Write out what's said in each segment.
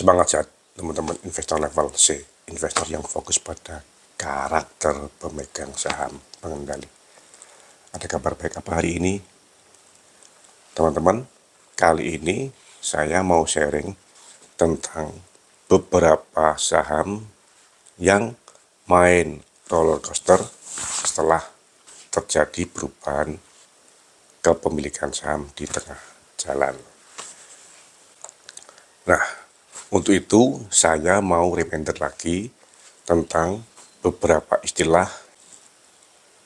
Semangat sehat teman-teman investor level C, investor yang fokus pada karakter pemegang saham pengendali. Ada kabar baik apa hari ini? Teman-teman, kali ini saya mau sharing tentang beberapa saham yang main roller coaster setelah terjadi perubahan kepemilikan saham di tengah jalan. Nah, untuk itu saya mau reminder lagi tentang beberapa istilah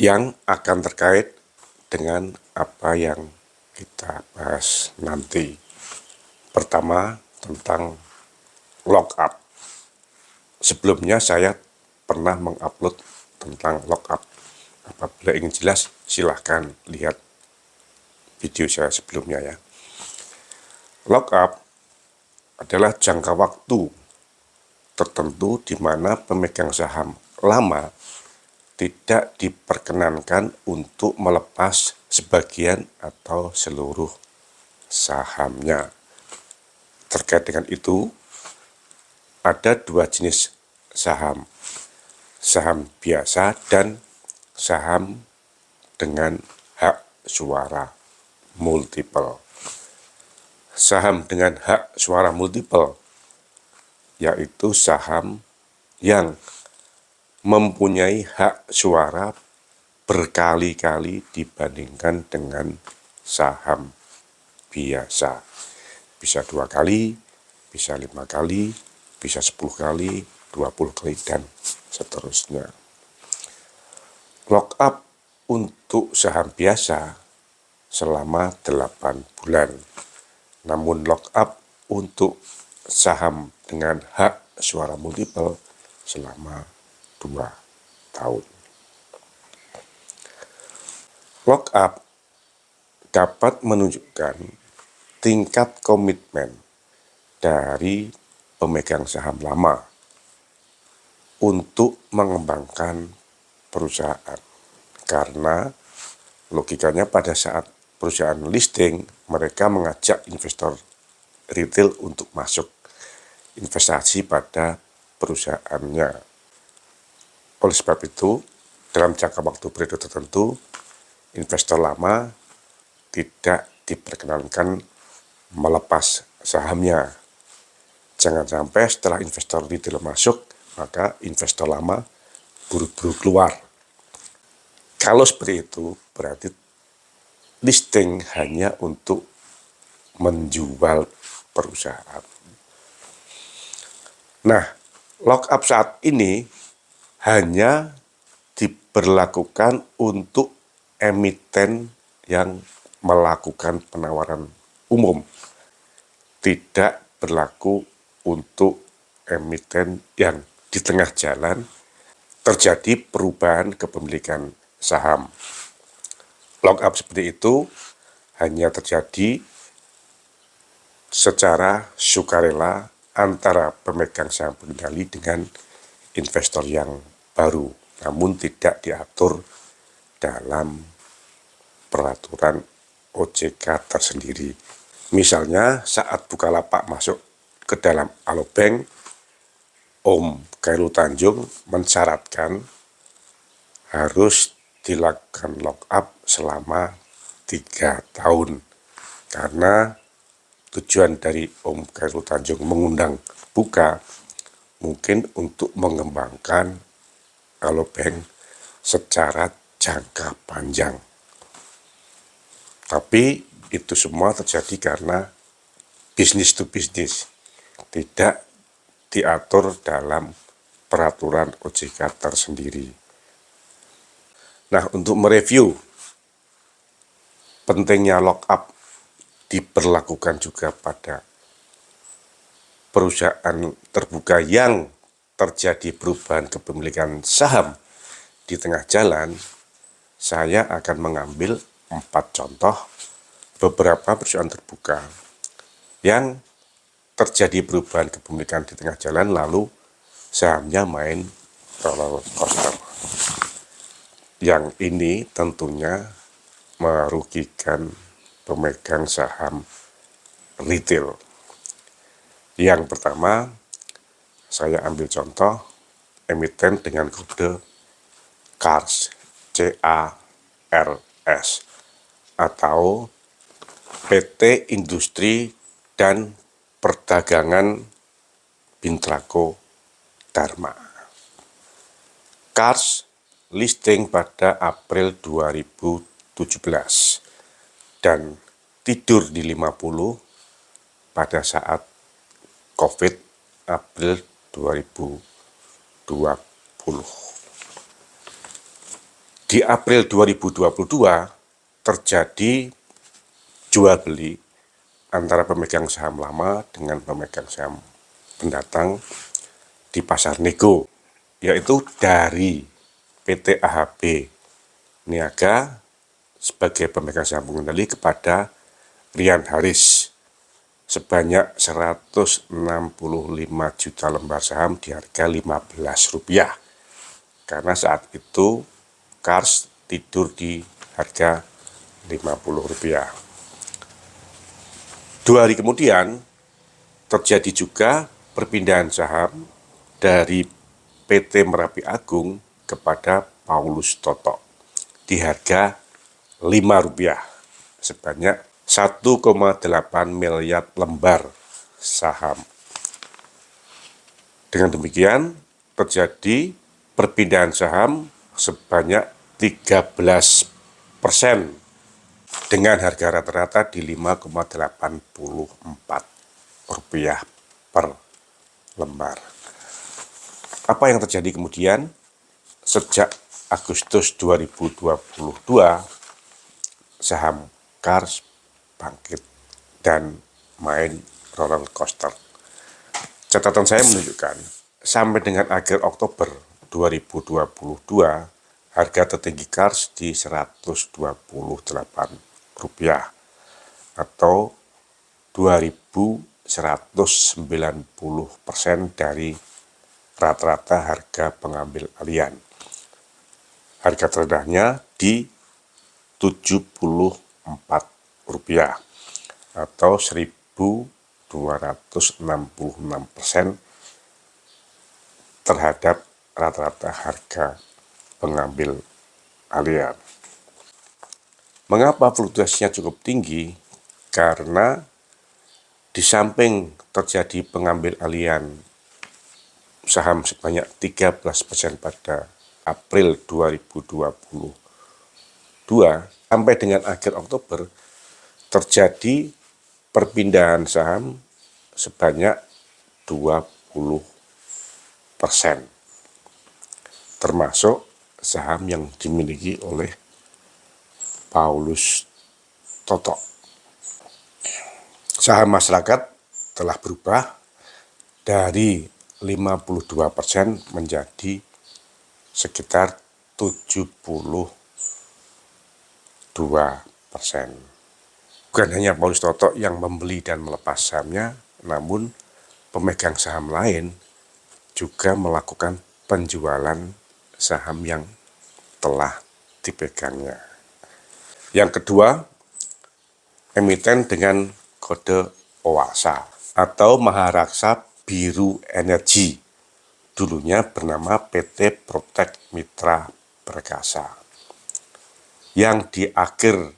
yang akan terkait dengan apa yang kita bahas nanti. Pertama, tentang lockup. Sebelumnya saya pernah mengupload tentang lockup. Apabila ingin jelas, silahkan lihat video saya sebelumnya ya. Lockup adalah jangka waktu tertentu di mana pemegang saham lama tidak diperkenankan untuk melepas sebagian atau seluruh sahamnya. Terkait dengan itu, ada dua jenis saham. Saham biasa dan saham dengan hak suara multiple. Saham dengan hak suara multiple yaitu saham yang mempunyai hak suara berkali-kali dibandingkan dengan saham biasa. Bisa 2 kali, bisa 5 kali, bisa 10 kali, 20 kali, dan seterusnya. Lockup untuk saham biasa selama 8 bulan. Namun lockup untuk saham dengan hak suara multiple selama 2 tahun. Lockup dapat menunjukkan tingkat komitmen dari pemegang saham lama untuk mengembangkan perusahaan. Karena logikanya pada saat perusahaan listing, mereka mengajak investor retail untuk masuk investasi pada perusahaannya. Oleh sebab itu, dalam jangka waktu periode tertentu, investor lama tidak diperkenankan melepas sahamnya. Jangan sampai setelah investor retail masuk, maka investor lama buru-buru keluar. Kalau seperti itu, berarti listing hanya untuk menjual perusahaan. Nah, lockup saat ini hanya diberlakukan untuk emiten yang melakukan penawaran umum. Tidak berlaku untuk emiten yang di tengah jalan terjadi perubahan kepemilikan saham. Lockup seperti itu hanya terjadi secara sukarela antara pemegang saham pengendali dengan investor yang baru, namun tidak diatur dalam peraturan OJK tersendiri. Misalnya saat Bukalapak masuk ke dalam Alobank, Om Khairul Tanjung mensyaratkan harus dilakukan lockup selama 3 tahun. Karena tujuan dari Om Khairul Tanjung mengundang Buka mungkin untuk mengembangkan Alobank secara jangka panjang. Tapi itu semua terjadi karena bisnis to bisnis, tidak diatur dalam peraturan OJK tersendiri. Nah, untuk mereview pentingnya lockup diberlakukan juga pada perusahaan terbuka yang terjadi perubahan kepemilikan saham di tengah jalan, saya akan mengambil 4 contoh beberapa perusahaan terbuka yang terjadi perubahan kepemilikan di tengah jalan lalu sahamnya main roller coaster. Yang ini tentunya merugikan pemegang saham retail. Yang pertama, saya ambil contoh emiten dengan kode CARS, CARS, atau PT Industri dan Perdagangan Bintrako Dharma. CARS listing pada April 2017 dan tidur di 50 pada saat COVID April 2020. Di April 2022 terjadi jual beli antara pemegang saham lama dengan pemegang saham pendatang di pasar nego, yaitu dari PT AHB Niaga sebagai pemegang saham pengendali kepada Rian Haris sebanyak 165 juta lembar saham di harga Rp15, karena saat itu CARS tidur di harga Rp50. 2 hari kemudian terjadi juga perpindahan saham dari PT Merapi Agung kepada Paulus Toto di harga Rp5 sebanyak 1,8 miliar lembar saham. Dengan demikian terjadi perpindahan saham sebanyak 13% dengan harga rata-rata di Rp5,84 per lembar. Apa yang terjadi kemudian? Sejak Agustus 2022, saham CARS bangkit dan main roller coaster. Catatan saya menunjukkan sampai dengan akhir Oktober 2022, harga tertinggi CARS di Rp128 atau 2.190% dari rata-rata harga pengambil alian. Harga terendahnya di Rp74 atau 1.266% terhadap rata-rata harga pengambil alian. Mengapa fluktuasinya cukup tinggi? Karena di samping terjadi pengambil alian saham sebanyak 13% pada April 2022, sampai dengan akhir Oktober terjadi perpindahan saham sebanyak 20%, termasuk saham yang dimiliki oleh Paulus Toto. Saham masyarakat telah berubah dari 52% menjadi sekitar 72%. Bukan hanya Paulus Toto yang membeli dan melepas sahamnya, namun pemegang saham lain juga melakukan penjualan saham yang telah dipegangnya. Yang kedua, emiten dengan kode OASA atau Maharaksa Biru Energi, dulunya bernama PT Protek Mitra Perkasa, yang di akhir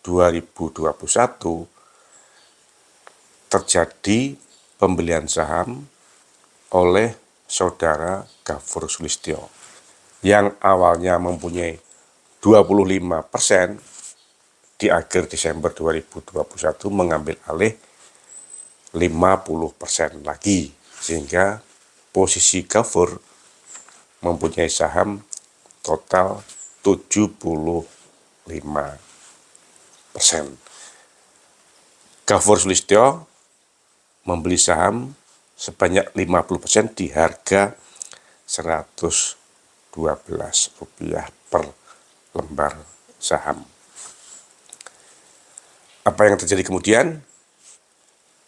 2021 terjadi pembelian saham oleh saudara Gafur Sulistyo yang awalnya mempunyai 25%, di akhir Desember 2021 mengambil alih 50% lagi, sehingga posisi Gafur mempunyai saham total 75%. Gafur Sulistyo membeli saham sebanyak 50% di harga Rp112 per lembar saham. Apa yang terjadi kemudian?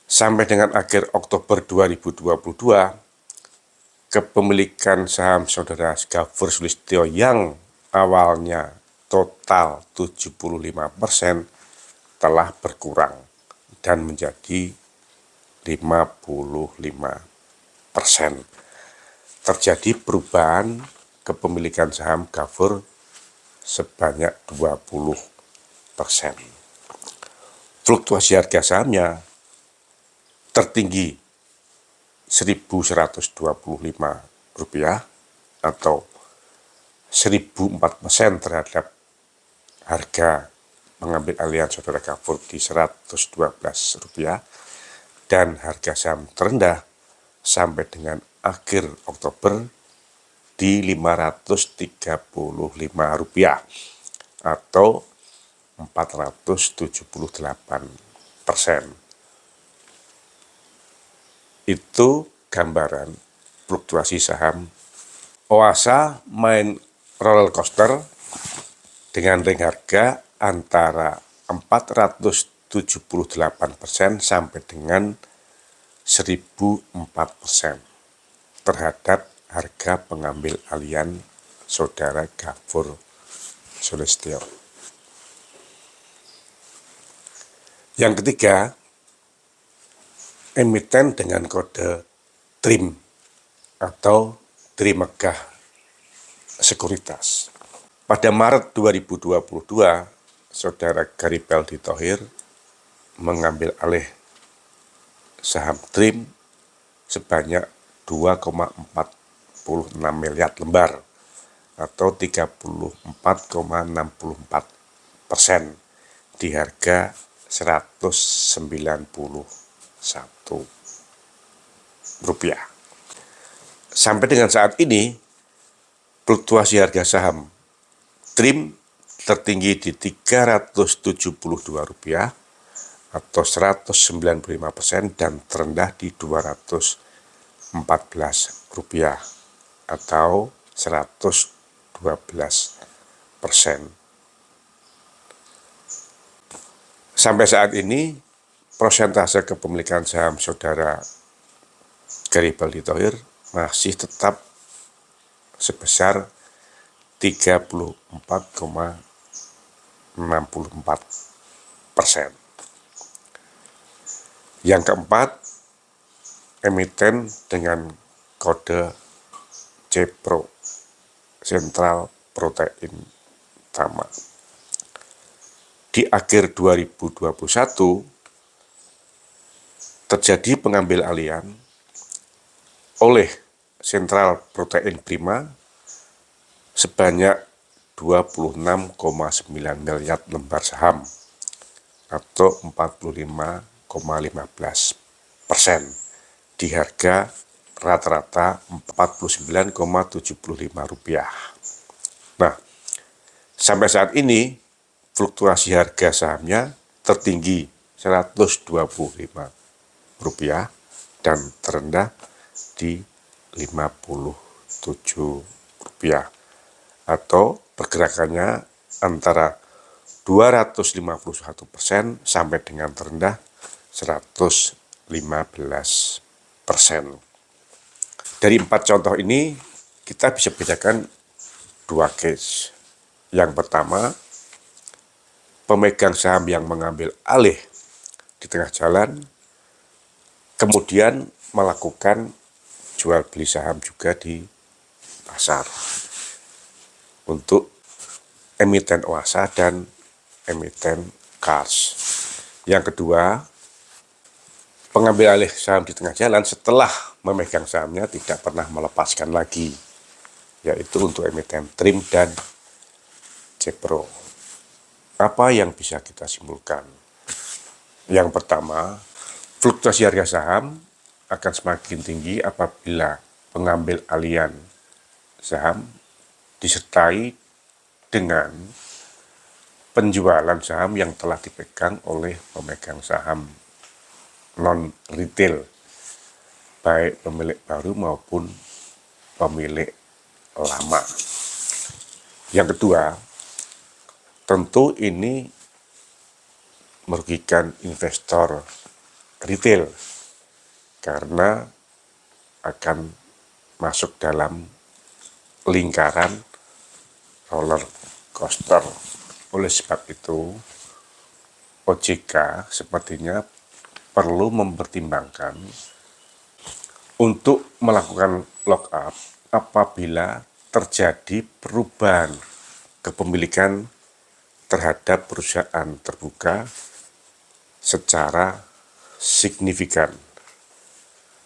Sampai dengan akhir Oktober 2022, kepemilikan saham saudara Gafur Sulistyo yang awalnya total 75% telah berkurang dan menjadi 55%. Terjadi perubahan kepemilikan saham Gafur sebanyak 20%. Fluktuasi harga sahamnya tertinggi Rp1.125 atau 1.004% terhadap harga mengambil alihan saudara Gafur di Rp112 dan harga saham terendah sampai dengan akhir Oktober di Rp535 atau 478%. Itu gambaran fluktuasi saham. Oasa main roller coaster dengan ring harga antara 478% sampai dengan 1.004% terhadap harga pengambil alihan saudara Gafur Sulistyo. Yang ketiga, emiten dengan kode TRIM atau Trimegah Sekuritas. Pada Maret 2022, saudara Garibeldi Thohir mengambil alih saham TRIM sebanyak 2,46 miliar lembar atau 34,64% di harga Rp191. Sampai dengan saat ini, fluktuasi harga saham TRIM tertinggi di Rp372 atau 195% dan terendah di Rp214 atau 112%. Sampai saat ini, persentase kepemilikan saham saudara Garibeldi Thohir masih tetap sebesar 34,64%. Yang keempat, emiten dengan kode CPRO, Central Protein Tama. Di akhir 2021, terjadi pengambil alihan oleh Central Protein Prima sebanyak 26,9 miliar lembar saham atau 45,15% di harga rata-rata Rp49,75. Nah, sampai saat ini fluktuasi harga sahamnya tertinggi Rp125 dan terendah di Rp57 atau pergerakannya antara 251% sampai dengan terendah 115%. Dari 4 contoh ini kita bisa bedakan 2 case. Yang pertama, pemegang saham yang mengambil alih di tengah jalan kemudian melakukan jual beli saham juga di pasar untuk emiten Oasa dan emiten Kars. Yang kedua, pengambil alih saham di tengah jalan setelah memegang sahamnya tidak pernah melepaskan lagi, yaitu untuk emiten TRIM dan CPRO. Apa yang bisa kita simpulkan? Yang pertama, fluktuasi harga saham akan semakin tinggi apabila pengambil alihan saham disertai dengan penjualan saham yang telah dipegang oleh pemegang saham non-retail, baik pemilik baru maupun pemilik lama. Yang kedua, tentu ini merugikan investor retail karena akan masuk dalam lingkaran roller coaster. Oleh sebab itu, OJK sepertinya perlu mempertimbangkan untuk melakukan lockup apabila terjadi perubahan kepemilikan terhadap perusahaan terbuka secara signifikan,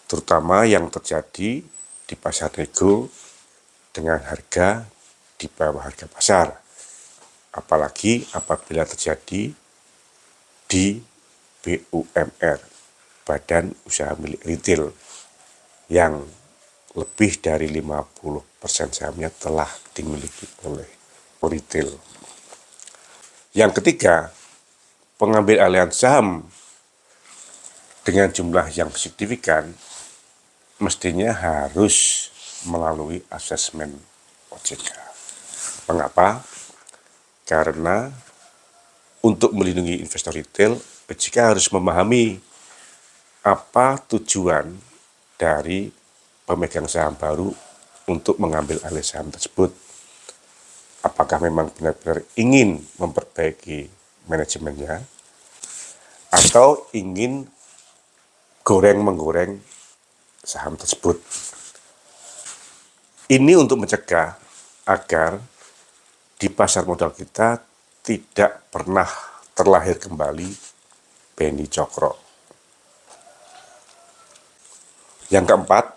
terutama yang terjadi di pasar nego dengan harga di bawah harga pasar, apalagi apabila terjadi di BUMR, Badan Usaha Milik Retail, yang lebih dari 50% sahamnya telah dimiliki oleh retail. Yang ketiga, pengambil alihan saham dengan jumlah yang signifikan mestinya harus melalui asesmen OJK. Mengapa? Karena untuk melindungi investor retail, OJK harus memahami apa tujuan dari pemegang saham baru untuk mengambil alih saham tersebut. Apakah memang benar-benar ingin memperbaiki manajemennya atau ingin goreng-menggoreng saham tersebut. Ini untuk mencegah agar di pasar modal kita tidak pernah terlahir kembali Beni Cokro. Yang keempat,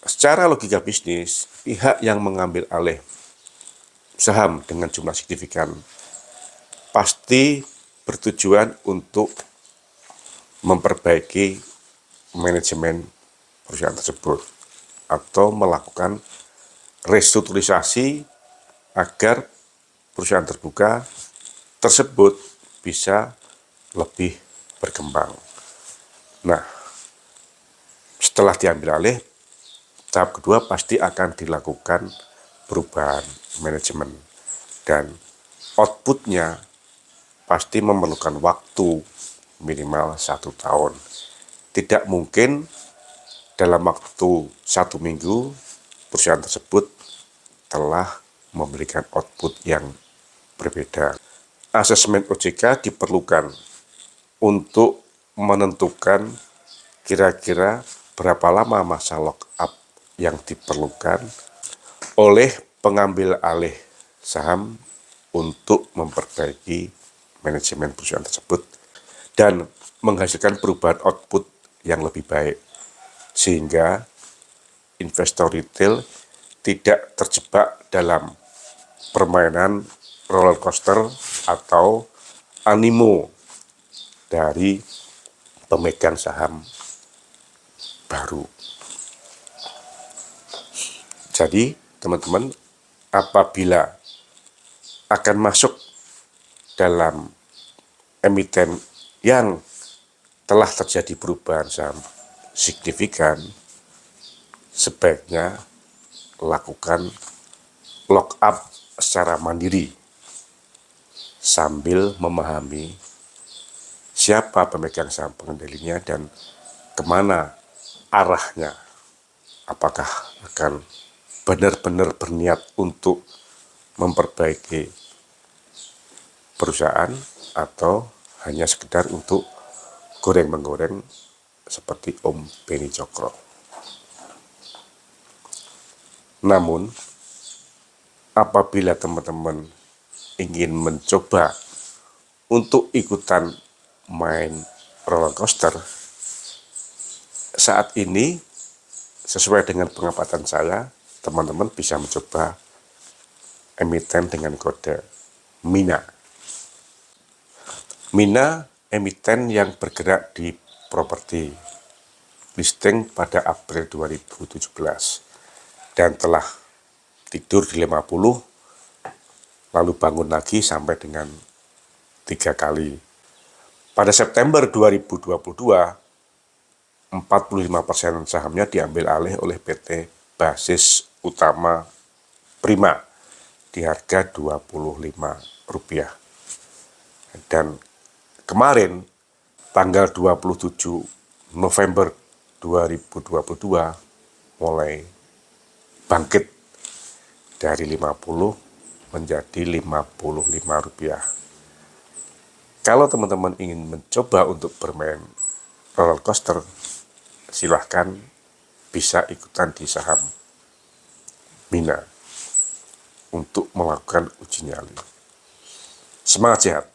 secara logika bisnis, pihak yang mengambil alih saham dengan jumlah signifikan pasti bertujuan untuk memperbaiki manajemen perusahaan tersebut atau melakukan restrukturisasi agar perusahaan terbuka tersebut bisa lebih berkembang. Nah, setelah diambil alih, tahap kedua pasti akan dilakukan perubahan manajemen dan outputnya pasti memerlukan waktu minimal 1 tahun. Tidak mungkin dalam waktu 1 minggu perusahaan tersebut telah memberikan output yang berbeda. Asesmen OJK diperlukan untuk menentukan kira-kira berapa lama masa lock-up yang diperlukan oleh pengambil alih saham untuk memperbaiki manajemen perusahaan tersebut dan menghasilkan perubahan output yang lebih baik, sehingga investor retail tidak terjebak dalam permainan roller coaster atau animo dari pemegang saham baru. Jadi, teman-teman, apabila akan masuk dalam emiten yang telah terjadi perubahan saham signifikan, sebaiknya lakukan lock up secara mandiri sambil memahami siapa pemegang saham pengendalinya dan kemana arahnya. Apakah akan benar-benar berniat untuk memperbaiki perusahaan atau hanya sekedar untuk goreng-menggoreng seperti Om Beni Cokro. Namun, apabila teman-teman ingin mencoba untuk ikutan main roller coaster, saat ini sesuai dengan pengamatan saya, teman-teman bisa mencoba emiten dengan kode MINA. MINA emiten yang bergerak di properti, listing pada April 2017 dan telah tidur di 50 lalu bangun lagi sampai dengan 3 kali. Pada September 2022, 45% sahamnya diambil alih oleh PT Basis Utama Prima di harga Rp25. Dan kemarin, tanggal 27 November 2022, mulai bangkit dari 50 menjadi Rp55. Kalau teman-teman ingin mencoba untuk bermain roller coaster, silahkan bisa ikutan di saham Mina untuk melakukan uji nyali. Semangat sehat!